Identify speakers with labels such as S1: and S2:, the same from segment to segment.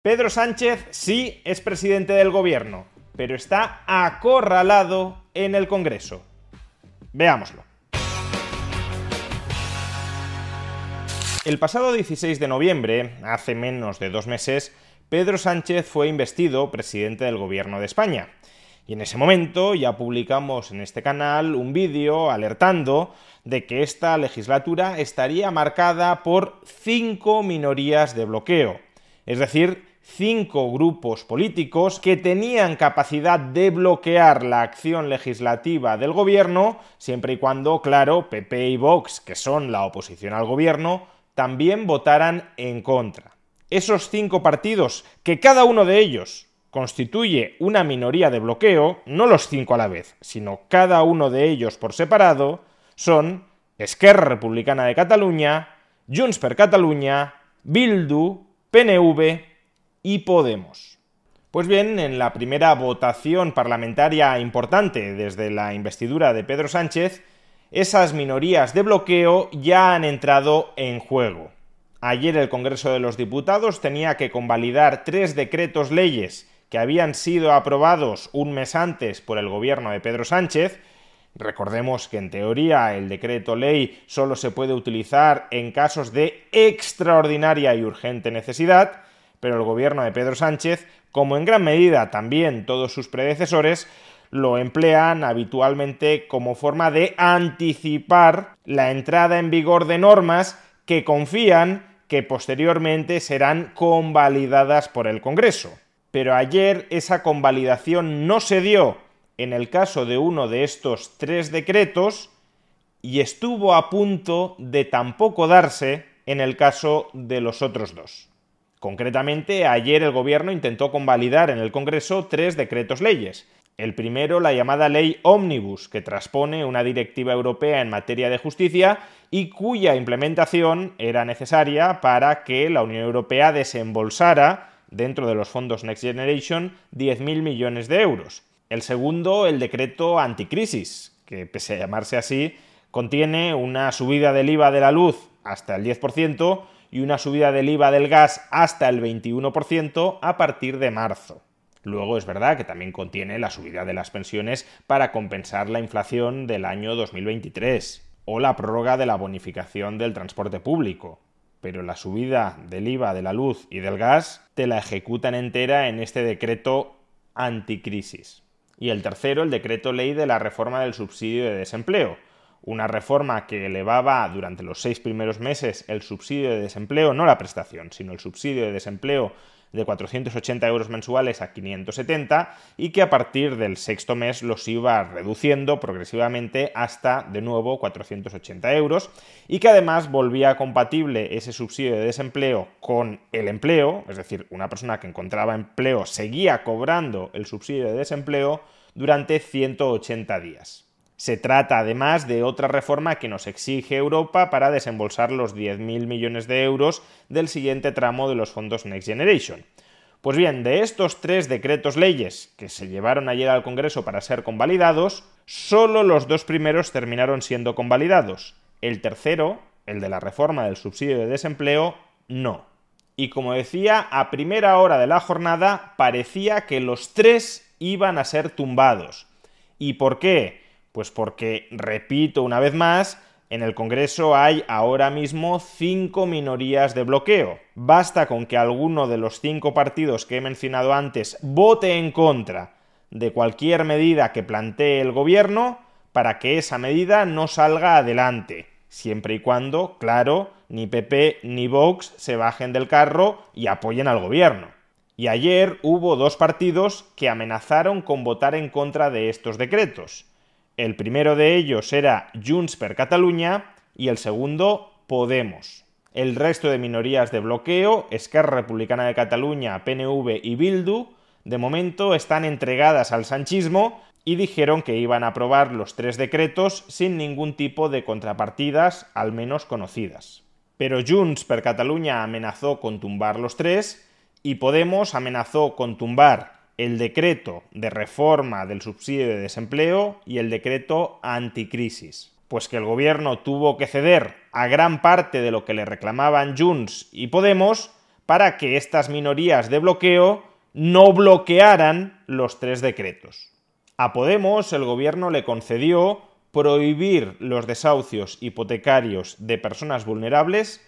S1: Pedro Sánchez sí es presidente del gobierno, pero está acorralado en el Congreso. Veámoslo. El pasado 16 de noviembre, hace menos de 2 meses, Pedro Sánchez fue investido presidente del gobierno de España. Y en ese momento ya publicamos en este canal un vídeo alertando de que esta legislatura estaría marcada por 5 minorías de bloqueo. Es decir, 5 grupos políticos que tenían capacidad de bloquear la acción legislativa del gobierno, siempre y cuando, claro, PP y Vox, que son la oposición al gobierno, también votaran en contra. Esos 5 partidos, que cada uno de ellos constituye una minoría de bloqueo, no los 5 a la vez, sino cada uno de ellos por separado, son Esquerra Republicana de Catalunya, Junts per Catalunya, Bildu, PNV y Podemos. Pues bien, en la primera votación parlamentaria importante desde la investidura de Pedro Sánchez, esas minorías de bloqueo ya han entrado en juego. Ayer el Congreso de los Diputados tenía que convalidar 3 decretos leyes que habían sido aprobados un mes antes por el gobierno de Pedro Sánchez. Recordemos que en teoría el decreto ley solo se puede utilizar en casos de extraordinaria y urgente necesidad, pero el gobierno de Pedro Sánchez, como en gran medida también todos sus predecesores, lo emplean habitualmente como forma de anticipar la entrada en vigor de normas que confían que posteriormente serán convalidadas por el Congreso. Pero ayer esa convalidación no se dio en el caso de uno de estos 3 decretos y estuvo a punto de tampoco darse en el caso de los otros 2. Concretamente, ayer el gobierno intentó convalidar en el Congreso 3 decretos leyes. El primero, la llamada Ley Ómnibus, que transpone una directiva europea en materia de justicia y cuya implementación era necesaria para que la Unión Europea desembolsara, dentro de los fondos Next Generation, 10.000 millones de euros. El segundo, el decreto anticrisis, que pese a llamarse así, contiene una subida del IVA de la luz hasta el 10%, y una subida del IVA del gas hasta el 21% a partir de marzo. Luego es verdad que también contiene la subida de las pensiones para compensar la inflación del año 2023 o la prórroga de la bonificación del transporte público. Pero la subida del IVA de la luz y del gas te la ejecutan entera en este decreto anticrisis. Y el tercero, el decreto ley de la reforma del subsidio de desempleo. Una reforma que elevaba durante los 6 primeros meses el subsidio de desempleo, no la prestación, sino el subsidio de desempleo de 480 euros mensuales a 570 y que a partir del 6º mes los iba reduciendo progresivamente hasta, de nuevo, 480 euros y que además volvía compatible ese subsidio de desempleo con el empleo, es decir, una persona que encontraba empleo seguía cobrando el subsidio de desempleo durante 180 días. Se trata además de otra reforma que nos exige Europa para desembolsar los 10.000 millones de euros del siguiente tramo de los fondos Next Generation. Pues bien, de estos 3 decretos leyes que se llevaron ayer al Congreso para ser convalidados, solo los 2 primeros terminaron siendo convalidados. El tercero, el de la reforma del subsidio de desempleo, no. Y como decía, a primera hora de la jornada parecía que los 3 iban a ser tumbados. ¿Y por qué? Pues porque, repito una vez más, en el Congreso hay ahora mismo 5 minorías de bloqueo. Basta con que alguno de los 5 partidos que he mencionado antes vote en contra de cualquier medida que plantee el gobierno para que esa medida no salga adelante, siempre y cuando, claro, ni PP ni Vox se bajen del carro y apoyen al gobierno. Y ayer hubo 2 partidos que amenazaron con votar en contra de estos decretos. El primero de ellos era Junts per Catalunya y el segundo, Podemos. El resto de minorías de bloqueo, Esquerra Republicana de Catalunya, PNV y Bildu, de momento están entregadas al sanchismo y dijeron que iban a aprobar los 3 decretos sin ningún tipo de contrapartidas, al menos conocidas. Pero Junts per Catalunya amenazó con tumbar los 3 y Podemos amenazó con tumbar el decreto de reforma del subsidio de desempleo y el decreto anticrisis. Pues que el gobierno tuvo que ceder a gran parte de lo que le reclamaban Junts y Podemos para que estas minorías de bloqueo no bloquearan los 3 decretos. A Podemos el gobierno le concedió prohibir los desahucios hipotecarios de personas vulnerables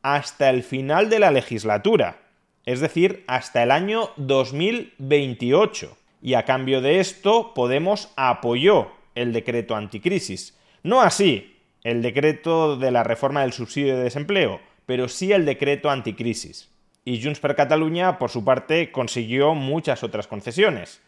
S1: hasta el final de la legislatura, es decir, hasta el año 2028. Y a cambio de esto, Podemos apoyó el decreto anticrisis. No así el decreto de la reforma del subsidio de desempleo, pero sí el decreto anticrisis. Y Junts per Catalunya, por su parte, consiguió muchas otras concesiones.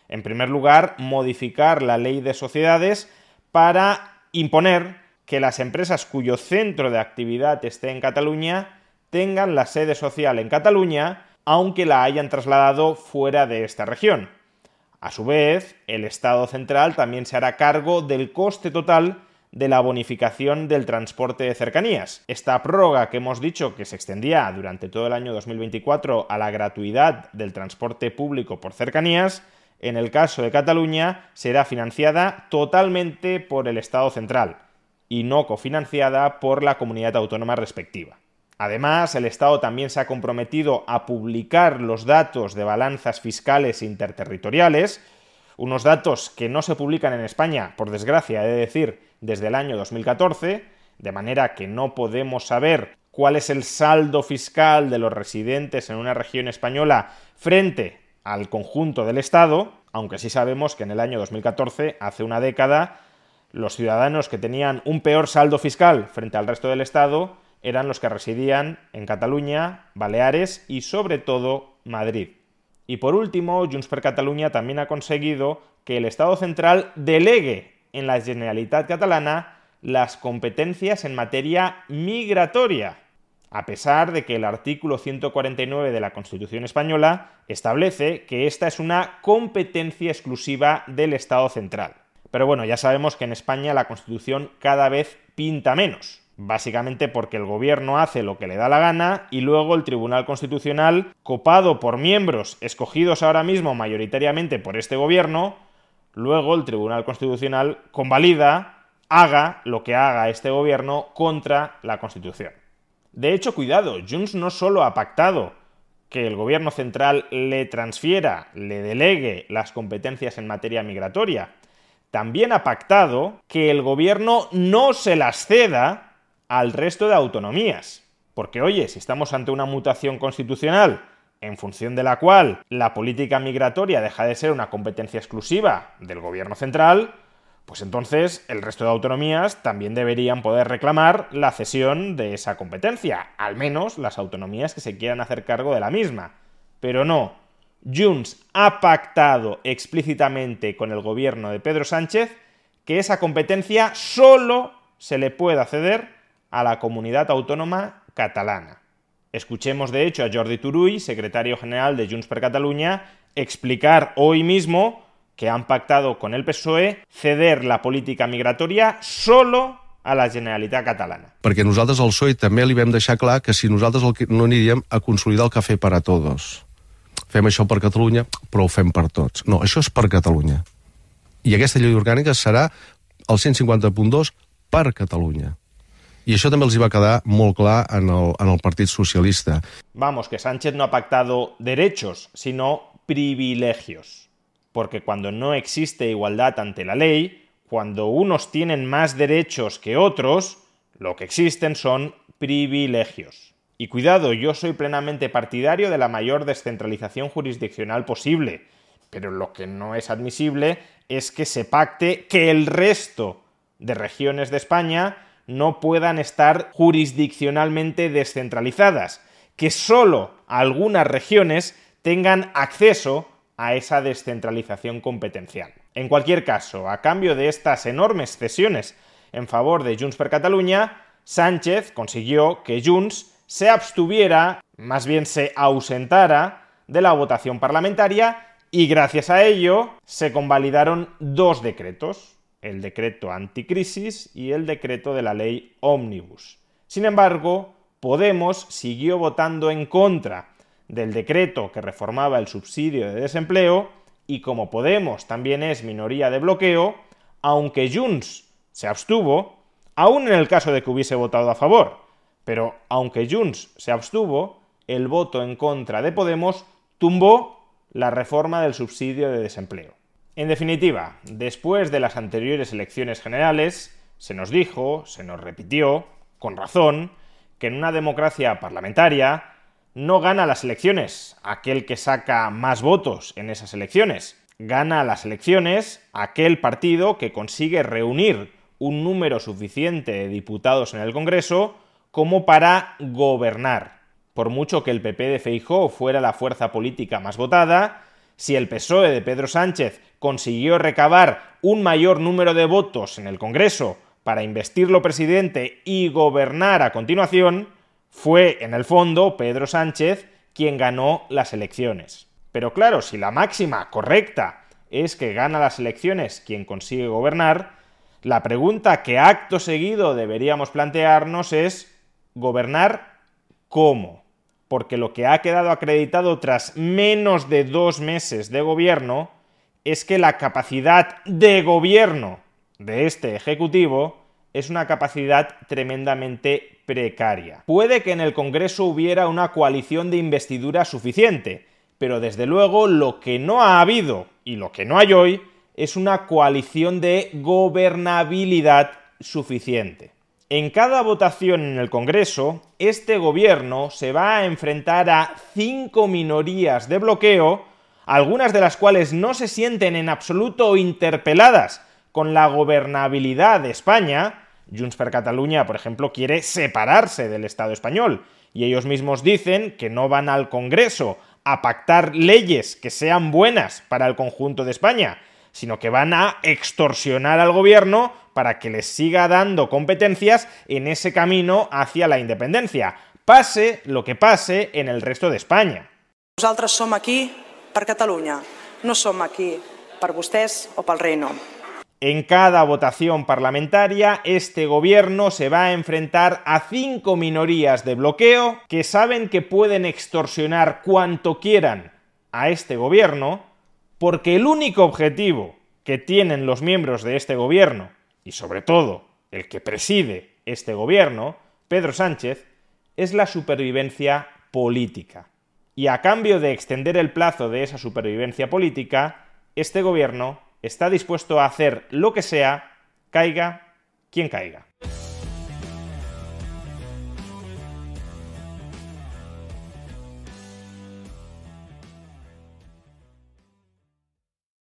S1: En primer lugar, modificar la ley de sociedades para imponer que las empresas cuyo centro de actividad esté en Cataluña tengan la sede social en Cataluña, aunque la hayan trasladado fuera de esta región. A su vez, el Estado central también se hará cargo del coste total de la bonificación del transporte de cercanías. Esta prórroga que hemos dicho que se extendía durante todo el año 2024 a la gratuidad del transporte público por cercanías, en el caso de Cataluña será financiada totalmente por el Estado central y no cofinanciada por la comunidad autónoma respectiva. Además, el Estado también se ha comprometido a publicar los datos de balanzas fiscales interterritoriales, unos datos que no se publican en España, por desgracia, he de decir, desde el año 2014, de manera que no podemos saber cuál es el saldo fiscal de los residentes en una región española frente al conjunto del Estado, aunque sí sabemos que en el año 2014, hace una década, los ciudadanos que tenían un peor saldo fiscal frente al resto del Estado eran los que residían en Cataluña, Baleares y sobre todo Madrid. Y por último, Junts per Catalunya también ha conseguido que el Estado central delegue en la Generalitat catalana las competencias en materia migratoria, a pesar de que el artículo 149 de la Constitución española establece que esta es una competencia exclusiva del Estado central. Pero bueno, ya sabemos que en España la Constitución cada vez pinta menos, básicamente porque el gobierno hace lo que le da la gana y luego el Tribunal Constitucional, copado por miembros escogidos ahora mismo mayoritariamente por este gobierno, luego el Tribunal Constitucional convalida, haga lo que haga este gobierno contra la Constitución. De hecho, cuidado, Junts no solo ha pactado que el gobierno central le transfiera, le delegue las competencias en materia migratoria, también ha pactado que el gobierno no se las ceda al resto de autonomías. Porque, oye, si estamos ante una mutación constitucional en función de la cual la política migratoria deja de ser una competencia exclusiva del gobierno central, pues entonces el resto de autonomías también deberían poder reclamar la cesión de esa competencia, al menos las autonomías que se quieran hacer cargo de la misma. Pero no, Junts ha pactado explícitamente con el gobierno de Pedro Sánchez que esa competencia solo se le pueda ceder a la comunidad autónoma catalana. Escuchemos de hecho a Jordi Turull, secretario general de Junts per Catalunya, explicar hoy mismo que han pactado con el PSOE ceder la política migratoria solo a la Generalitat catalana.
S2: Perquè nosaltres al PSOE també li vam deixar clar que si nosaltres no aniríem a consolidar el cafè per a tots. Fem això per Catalunya, però ho fem per tots. No, això és per Catalunya. I aquesta llei orgànica serà el 150.2 per Catalunya. I això també els va quedar molt clar en el Partit Socialista.
S1: Vamos, que Sánchez no ha pactado derechos, sino privilegios. Porque cuando no existe igualdad ante la ley, cuando unos tienen más derechos que otros, lo que existen son privilegios. Y cuidado, yo soy plenamente partidario de la mayor descentralización jurisdiccional posible, pero lo que no es admisible es que se pacte que el resto de regiones de España no puedan estar jurisdiccionalmente descentralizadas, que solo algunas regiones tengan acceso a esa descentralización competencial. En cualquier caso, a cambio de estas enormes cesiones en favor de Junts per Catalunya, Sánchez consiguió que Junts se abstuviera, más bien se ausentara, de la votación parlamentaria y gracias a ello se convalidaron 2 decretos, el decreto anticrisis y el decreto de la ley Ómnibus. Sin embargo, Podemos siguió votando en contra del decreto que reformaba el subsidio de desempleo y como Podemos también es minoría de bloqueo, aunque Junts se abstuvo, aún en el caso de que hubiese votado a favor, pero aunque Junts se abstuvo, el voto en contra de Podemos tumbó la reforma del subsidio de desempleo. En definitiva, después de las anteriores elecciones generales, se nos dijo, se nos repitió, con razón, que en una democracia parlamentaria no gana las elecciones aquel que saca más votos en esas elecciones. Gana las elecciones aquel partido que consigue reunir un número suficiente de diputados en el Congreso como para gobernar. Por mucho que el PP de Feijóo fuera la fuerza política más votada, si el PSOE de Pedro Sánchez consiguió recabar un mayor número de votos en el Congreso para investirlo presidente y gobernar a continuación, fue, en el fondo, Pedro Sánchez quien ganó las elecciones. Pero claro, si la máxima correcta es que gana las elecciones quien consigue gobernar, la pregunta que acto seguido deberíamos plantearnos es ¿gobernar cómo? Porque lo que ha quedado acreditado tras menos de 2 meses de gobierno es que la capacidad de gobierno de este Ejecutivo es una capacidad tremendamente precaria. Puede que en el Congreso hubiera una coalición de investidura suficiente, pero desde luego lo que no ha habido y lo que no hay hoy es una coalición de gobernabilidad suficiente. En cada votación en el Congreso, este gobierno se va a enfrentar a 5 minorías de bloqueo, algunas de las cuales no se sienten en absoluto interpeladas con la gobernabilidad de España. Junts per Catalunya, por ejemplo, quiere separarse del Estado español, y ellos mismos dicen que no van al Congreso a pactar leyes que sean buenas para el conjunto de España, sino que van a extorsionar al gobierno para que les siga dando competencias en ese camino hacia la independencia, pase lo que pase en el resto de España.
S3: Nosaltres som aquí per Catalunya, no som aquí per vostès o pel reino.
S1: En cada votación parlamentaria, este gobierno se va a enfrentar a 5 minorías de bloqueo que saben que pueden extorsionar cuanto quieran a este gobierno, porque el único objetivo que tienen los miembros de este gobierno, y sobre todo el que preside este gobierno, Pedro Sánchez, es la supervivencia política. Y a cambio de extender el plazo de esa supervivencia política, este gobierno está dispuesto a hacer lo que sea, caiga quien caiga.